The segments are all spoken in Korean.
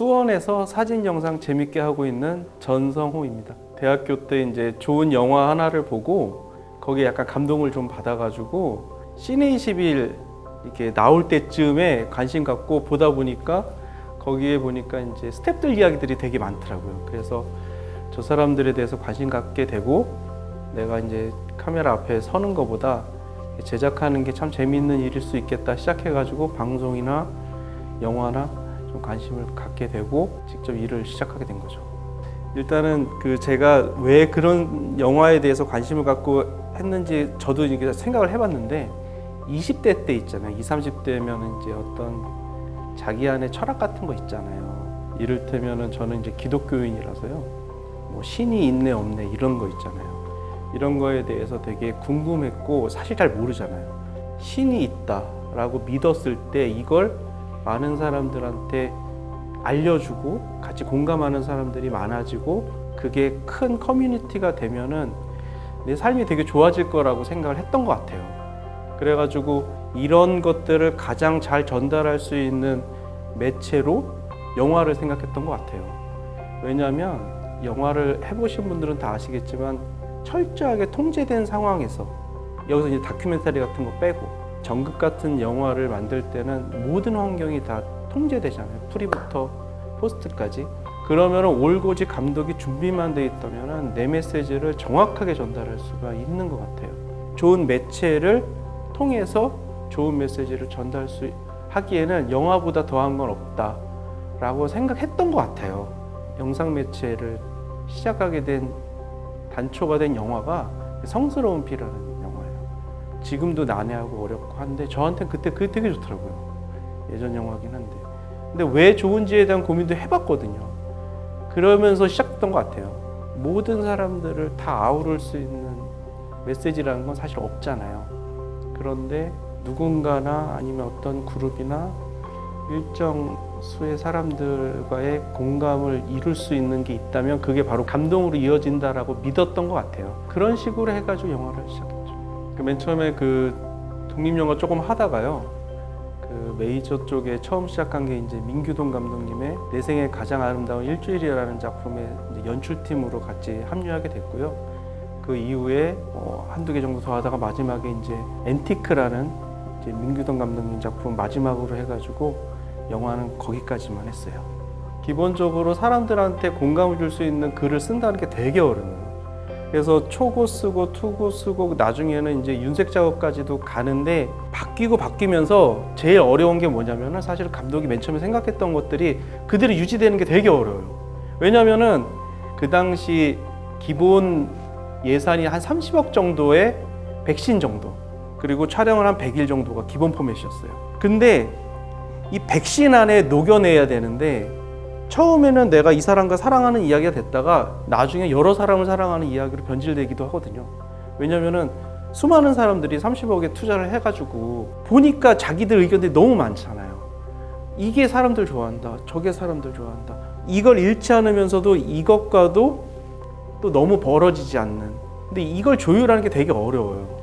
수원에서 사진 영상 재밌게 하고 있는 전성호입니다. 대학교 때 이제 좋은 영화 하나를 보고 거기에 약간 감동을 좀 받아가지고 시내21 이렇게 나올 때쯤에 관심 갖고 보다 보니까 거기에 보니까 이제 스태프들 이야기들이 되게 많더라고요. 그래서 저 사람들에 대해서 관심 갖게 되고 내가 이제 카메라 앞에 서는 것보다 제작하는 게 참 재미있는 일일 수 있겠다 시작해가지고 방송이나 영화나 좀 관심을 갖게 되고 직접 일을 시작하게 된 거죠. 일단은 제가 왜 그런 영화에 대해서 관심을 갖고 했는지 저도 이게 생각을 해봤는데 20대 때 있잖아요. 20, 30대면 이제 어떤 자기 안에 철학 같은 거 있잖아요. 이를테면은 저는 이제 기독교인이라서요. 뭐 신이 있네 없네 이런 거 있잖아요. 이런 거에 대해서 되게 궁금했고 사실 잘 모르잖아요. 신이 있다라고 믿었을 때 이걸 많은 사람들한테 알려주고 같이 공감하는 사람들이 많아지고 그게 큰 커뮤니티가 되면은 내 삶이 되게 좋아질 거라고 생각을 했던 것 같아요. 그래가지고 이런 것들을 가장 잘 전달할 수 있는 매체로 영화를 생각했던 것 같아요. 왜냐하면 영화를 해보신 분들은 다 아시겠지만 철저하게 통제된 상황에서 여기서 이제 다큐멘터리 같은 거 빼고 전극 같은 영화를 만들 때는 모든 환경이 다 통제되잖아요. 프리부터 포스트까지. 그러면 올고지 감독이 준비만 돼 있다면 내 메시지를 정확하게 전달할 수가 있는 것 같아요. 좋은 매체를 통해서 좋은 메시지를 전달하기에는 영화보다 더한 건 없다라고 생각했던 것 같아요. 영상 매체를 시작하게 된 단초가 된 영화가 성스러운 피라는 영화예요. 지금도 난해하고 어렵고 한데 저한테는 그때 그게 되게 좋더라고요. 예전 영화긴 한데. 근데 왜 좋은지에 대한 고민도 해봤거든요. 그러면서 시작했던 것 같아요. 모든 사람들을 다 아우를 수 있는 메시지라는 건 사실 없잖아요. 그런데 누군가나 아니면 어떤 그룹이나 일정 수의 사람들과의 공감을 이룰 수 있는 게 있다면 그게 바로 감동으로 이어진다라고 믿었던 것 같아요. 그런 식으로 해가지고 영화를 시작했죠. 맨 처음에 독립영화 조금 하다가요. 메이저 쪽에 처음 시작한 게 이제 민규동 감독님의 내 생애 가장 아름다운 일주일이라는 작품의 이제 연출팀으로 같이 합류하게 됐고요. 그 이후에 한두 개 정도 더 하다가 마지막에 이제 앤티크라는 이제 민규동 감독님 작품 마지막으로 해가지고 영화는 거기까지만 했어요. 기본적으로 사람들한테 공감을 줄 수 있는 글을 쓴다는 게 되게 어려워요. 그래서 초고 쓰고 투고 쓰고 나중에는 이제 윤색 작업까지도 가는데 바뀌면서 제일 어려운 게 뭐냐면은 사실 감독이 맨 처음에 생각했던 것들이 그대로 유지되는 게 되게 어려워요. 왜냐면은 그 당시 기본 예산이 한 30억 정도의 백신 정도 그리고 촬영을 한 100일 정도가 기본 포맷이었어요. 근데 이 백신 안에 녹여내야 되는데 처음에는 내가 이 사람과 사랑하는 이야기가 됐다가 나중에 여러 사람을 사랑하는 이야기로 변질되기도 하거든요. 왜냐면은 수많은 사람들이 30억에 투자를 해가지고 보니까 자기들 의견들이 너무 많잖아요. 이게 사람들 좋아한다, 저게 사람들 좋아한다. 이걸 잃지 않으면서도 이것과도 또 너무 벌어지지 않는. 근데 이걸 조율하는 게 되게 어려워요.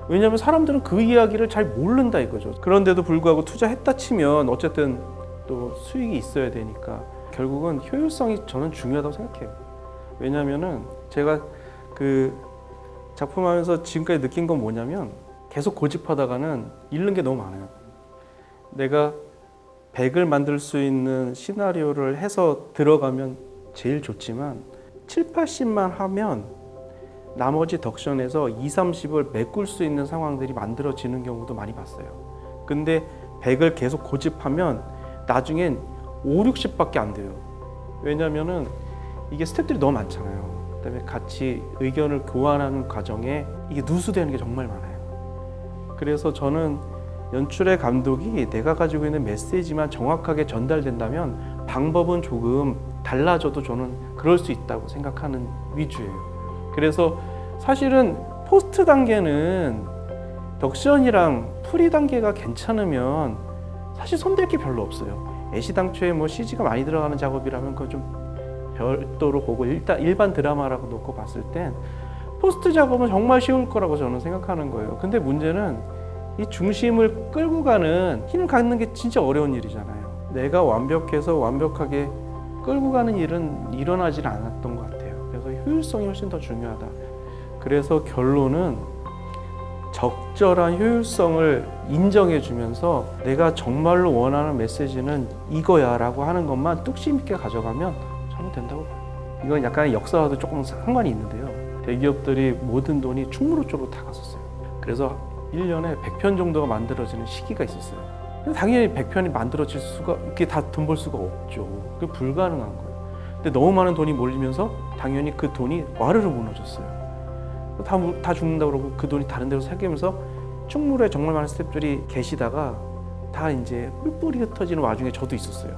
왜냐하면 사람들은 그 이야기를 잘 모른다 이거죠. 그런데도 불구하고 투자했다 치면 어쨌든 또 수익이 있어야 되니까 결국은 효율성이 저는 중요하다고 생각해요. 왜냐하면은 제가 작품하면서 지금까지 느낀 건 뭐냐면 계속 고집하다가는 잃는 게 너무 많아요. 내가 100을 만들 수 있는 시나리오를 해서 들어가면 제일 좋지만 7, 80만 하면 나머지 덕션에서 2, 30을 메꿀 수 있는 상황들이 만들어지는 경우도 많이 봤어요. 근데 100을 계속 고집하면 나중엔 5, 60밖에 안 돼요. 왜냐면은 이게 스텝들이 너무 많잖아요. 그다음에 같이 의견을 교환하는 과정에 이게 누수되는 게 정말 많아요. 그래서 저는 연출의 감독이 내가 가지고 있는 메시지만 정확하게 전달된다면 방법은 조금 달라져도 저는 그럴 수 있다고 생각하는 위주예요. 그래서 사실은 포스트 단계는 덕션이랑 프리 단계가 괜찮으면 사실 손댈 게 별로 없어요. 애시당초에 뭐 CG가 많이 들어가는 작업이라면 그건 좀 별도로 보고 일반 드라마라고 놓고 봤을 땐 포스트 작업은 정말 쉬울 거라고 저는 생각하는 거예요. 근데 문제는 이 중심을 끌고 가는 힘을 갖는 게 진짜 어려운 일이잖아요. 내가 완벽해서 완벽하게 끌고 가는 일은 일어나질 않았던 것 같아요. 그래서 효율성이 훨씬 더 중요하다. 그래서 결론은 적절한 효율성을 인정해 주면서 내가 정말로 원하는 메시지는 이거야 라고 하는 것만 뚝심 있게 가져가면 저는 된다고 봐요. 이건 약간 역사와도 조금 상관이 있는데요. 대기업들이 모든 돈이 충무로 쪽으로 다 갔었어요. 그래서 1년에 100편 정도가 만들어지는 시기가 있었어요. 당연히 100편이 만들어질 수가, 이렇게 다 돈 벌 수가 없죠. 그게 불가능한 거예요. 근데 너무 많은 돈이 몰리면서 당연히 그 돈이 와르르 무너졌어요. 다 죽는다고 그러고 그 돈이 다른 데로 새기면서 충무로에 정말 많은 스태프들이 계시다가 다 이제 뿔뿔이 흩어지는 와중에 저도 있었어요.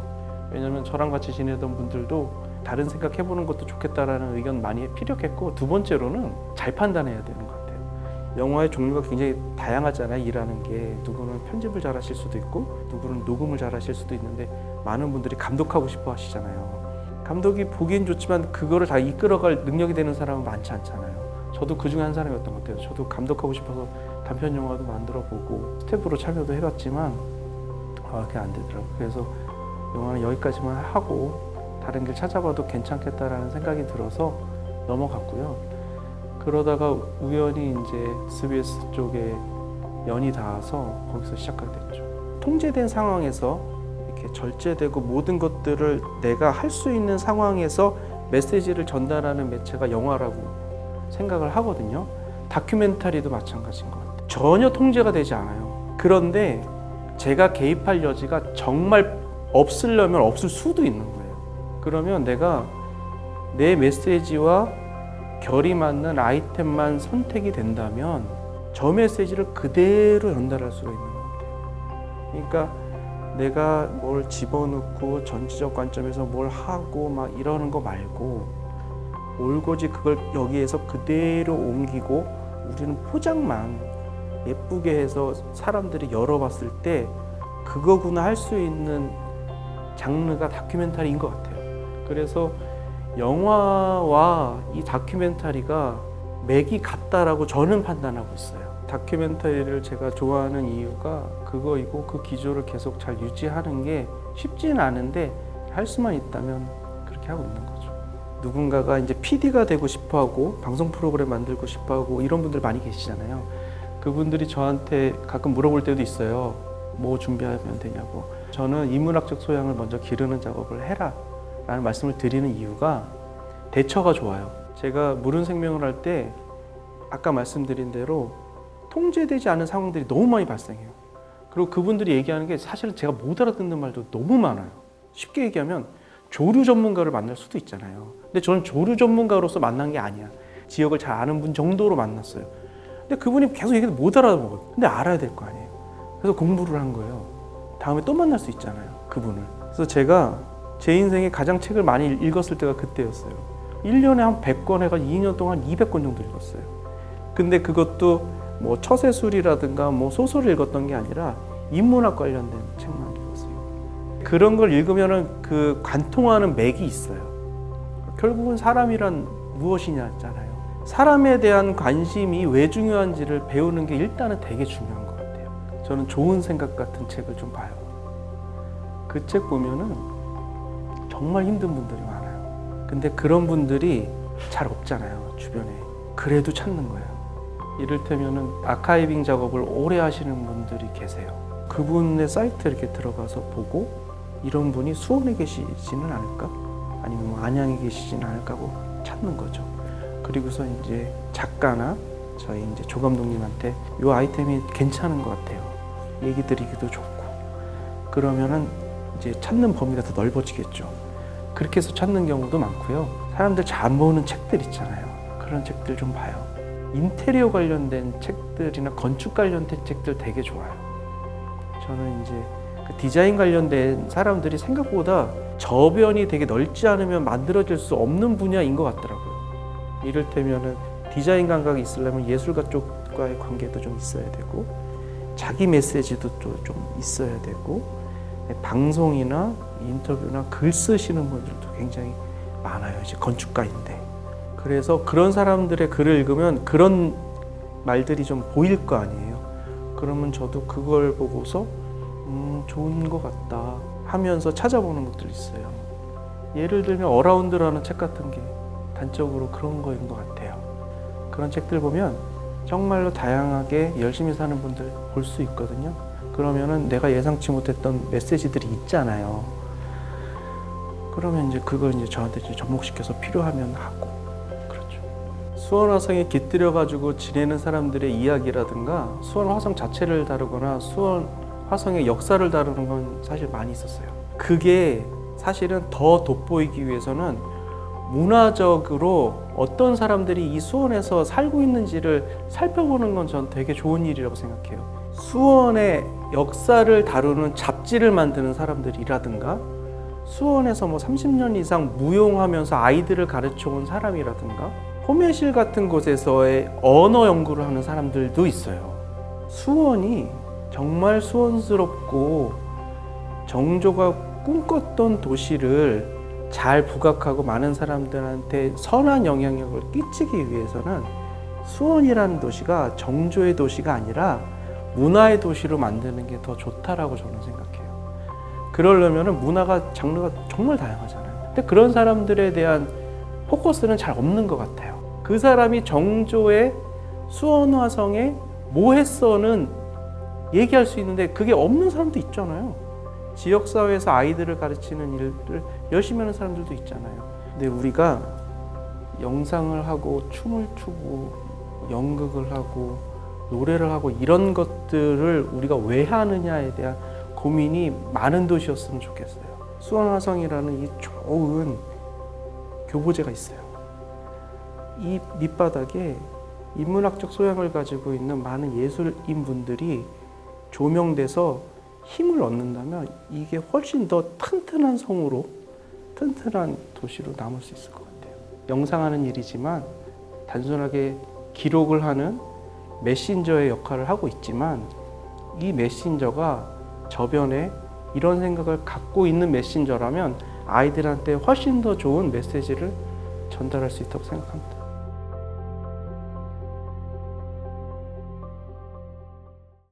왜냐면 저랑 같이 지내던 분들도 다른 생각해보는 것도 좋겠다라는 의견 많이 피력했고, 두 번째로는 잘 판단해야 되는 것 같아요. 영화의 종류가 굉장히 다양하잖아요. 일하는 게 누구는 편집을 잘 하실 수도 있고 누구는 녹음을 잘 하실 수도 있는데 많은 분들이 감독하고 싶어 하시잖아요. 감독이 보기엔 좋지만 그거를 다 이끌어갈 능력이 되는 사람은 많지 않잖아요. 저도 그 중에 한 사람이었던 것 같아요. 저도 감독하고 싶어서 단편 영화도 만들어 보고 스태프로 참여도 해봤지만 그게 안 되더라고요. 그래서 영화는 여기까지만 하고 다른 길 찾아봐도 괜찮겠다라는 생각이 들어서 넘어갔고요. 그러다가 우연히 이제 SBS 쪽에 연이 닿아서 거기서 시작하게 됐죠. 통제된 상황에서 이렇게 절제되고 모든 것들을 내가 할 수 있는 상황에서 메시지를 전달하는 매체가 영화라고 생각을 하거든요. 다큐멘터리도 마찬가지인 것 같아요. 전혀 통제가 되지 않아요. 그런데 제가 개입할 여지가 정말 없으려면 없을 수도 있는 거예요. 그러면 내가 내 메시지와 결이 맞는 아이템만 선택이 된다면 저 메시지를 그대로 전달할 수가 있는 것 같아요. 그러니까 내가 뭘 집어넣고 전지적 관점에서 뭘 하고 막 이러는 거 말고 올고지 그걸 여기에서 그대로 옮기고 우리는 포장만 예쁘게 해서 사람들이 열어봤을 때 그거구나 할 수 있는 장르가 다큐멘터리인 것 같아요. 그래서 영화와 이 다큐멘터리가 맥이 같다라고 저는 판단하고 있어요. 다큐멘터리를 제가 좋아하는 이유가 그거이고 그 기조를 계속 잘 유지하는 게 쉽지는 않은데 할 수만 있다면 그렇게 하고 있는 거죠. 누군가가 이제 PD가 되고 싶어하고 방송 프로그램 만들고 싶어하고 이런 분들 많이 계시잖아요. 그분들이 저한테 가끔 물어볼 때도 있어요. 뭐 준비하면 되냐고. 저는 인문학적 소양을 먼저 기르는 작업을 해라 라는 말씀을 드리는 이유가 대처가 좋아요. 제가 물은 생명을 할 때 아까 말씀드린 대로 통제되지 않은 상황들이 너무 많이 발생해요. 그리고 그분들이 얘기하는 게 사실은 제가 못 알아듣는 말도 너무 많아요. 쉽게 얘기하면 조류 전문가를 만날 수도 있잖아요. 근데 저는 조류 전문가로서 만난 게 아니야. 지역을 잘 아는 분 정도로 만났어요. 근데 그분이 계속 얘기해도 못 알아먹어요. 근데 알아야 될 거 아니에요. 그래서 공부를 한 거예요. 다음에 또 만날 수 있잖아요. 그분을. 그래서 제가 제 인생에 가장 책을 많이 읽었을 때가 그때였어요. 1년에 한 100권 해가 2년 동안 200권 정도 읽었어요. 근데 그것도 뭐 처세술이라든가 뭐 소설을 읽었던 게 아니라 인문학 관련된 책만 읽었어요. 그런 걸 읽으면은 그 관통하는 맥이 있어요. 결국은 사람이란 무엇이냐잖아요. 사람에 대한 관심이 왜 중요한지를 배우는 게 일단은 되게 중요한 것 같아요. 저는 좋은 생각 같은 책을 좀 봐요. 그 책 보면은 정말 힘든 분들이 많아요. 근데 그런 분들이 잘 없잖아요, 주변에. 그래도 찾는 거예요. 이를테면은 아카이빙 작업을 오래 하시는 분들이 계세요. 그분의 사이트에 이렇게 들어가서 보고 이런 분이 수원에 계시지는 않을까? 아니면 뭐 안양에 계시지는 않을까 하고 찾는 거죠. 그리고서 이제 작가나 저희 이제 조 감독님한테 이 아이템이 괜찮은 것 같아요. 얘기 드리기도 좋고. 그러면은 이제 찾는 범위가 더 넓어지겠죠. 그렇게 해서 찾는 경우도 많고요. 사람들 잘 안 보는 책들 있잖아요. 그런 책들 좀 봐요. 인테리어 관련된 책들이나 건축 관련된 책들 되게 좋아요. 저는 이제 그 디자인 관련된 사람들이 생각보다 저변이 되게 넓지 않으면 만들어질 수 없는 분야인 것 같더라고요. 이를테면은 디자인 감각이 있으려면 예술가 쪽과의 관계도 좀 있어야 되고 자기 메시지도 좀 있어야 되고 방송이나 인터뷰나 글 쓰시는 분들도 굉장히 많아요. 이제 건축가인데. 그래서 그런 사람들의 글을 읽으면 그런 말들이 좀 보일 거 아니에요. 그러면 저도 그걸 보고서 좋은 것 같다 하면서 찾아보는 것들이 있어요. 예를 들면 어라운드라는 책 같은 게 단적으로 그런 거인 것 같아요. 그런 책들 보면 정말로 다양하게 열심히 사는 분들 볼 수 있거든요. 그러면은 내가 예상치 못했던 메시지들이 있잖아요. 그러면 이제 그걸 이제 저한테 이제 접목시켜서 필요하면 하고 그렇죠. 수원 화성에 깃들여 가지고 지내는 사람들의 이야기라든가 수원 화성 자체를 다루거나 수원 화성의 역사를 다루는 건 사실 많이 있었어요. 그게 사실은 더 돋보이기 위해서는 문화적으로 어떤 사람들이 이 수원에서 살고 있는지를 살펴보는 건 전 되게 좋은 일이라고 생각해요. 수원의 역사를 다루는 잡지를 만드는 사람들이라든가 수원에서 뭐 30년 이상 무용하면서 아이들을 가르쳐 온 사람이라든가 호매실 같은 곳에서의 언어 연구를 하는 사람들도 있어요. 수원이 정말 수원스럽고 정조가 꿈꿨던 도시를 잘 부각하고 많은 사람들한테 선한 영향력을 끼치기 위해서는 수원이라는 도시가 정조의 도시가 아니라 문화의 도시로 만드는 게 더 좋다라고 저는 생각해요. 그러려면 문화가 장르가 정말 다양하잖아요. 근데 그런 사람들에 대한 포커스는 잘 없는 것 같아요. 그 사람이 정조의 수원 화성에 뭐 했어는 얘기할 수 있는데 그게 없는 사람도 있잖아요. 지역사회에서 아이들을 가르치는 일을 열심히 하는 사람들도 있잖아요. 근데 우리가 영상을 하고 춤을 추고 연극을 하고 노래를 하고 이런 것들을 우리가 왜 하느냐에 대한 고민이 많은 도시였으면 좋겠어요. 수원 화성이라는 이 좋은 교보제가 있어요. 이 밑바닥에 인문학적 소양을 가지고 있는 많은 예술인 분들이 조명돼서 힘을 얻는다면 이게 훨씬 더 튼튼한 성으로 튼튼한 도시로 남을 수 있을 것 같아요. 영상하는 일이지만 단순하게 기록을 하는 메신저의 역할을 하고 있지만 이 메신저가 저변에 이런 생각을 갖고 있는 메신저라면 아이들한테 훨씬 더 좋은 메시지를 전달할 수 있다고 생각합니다.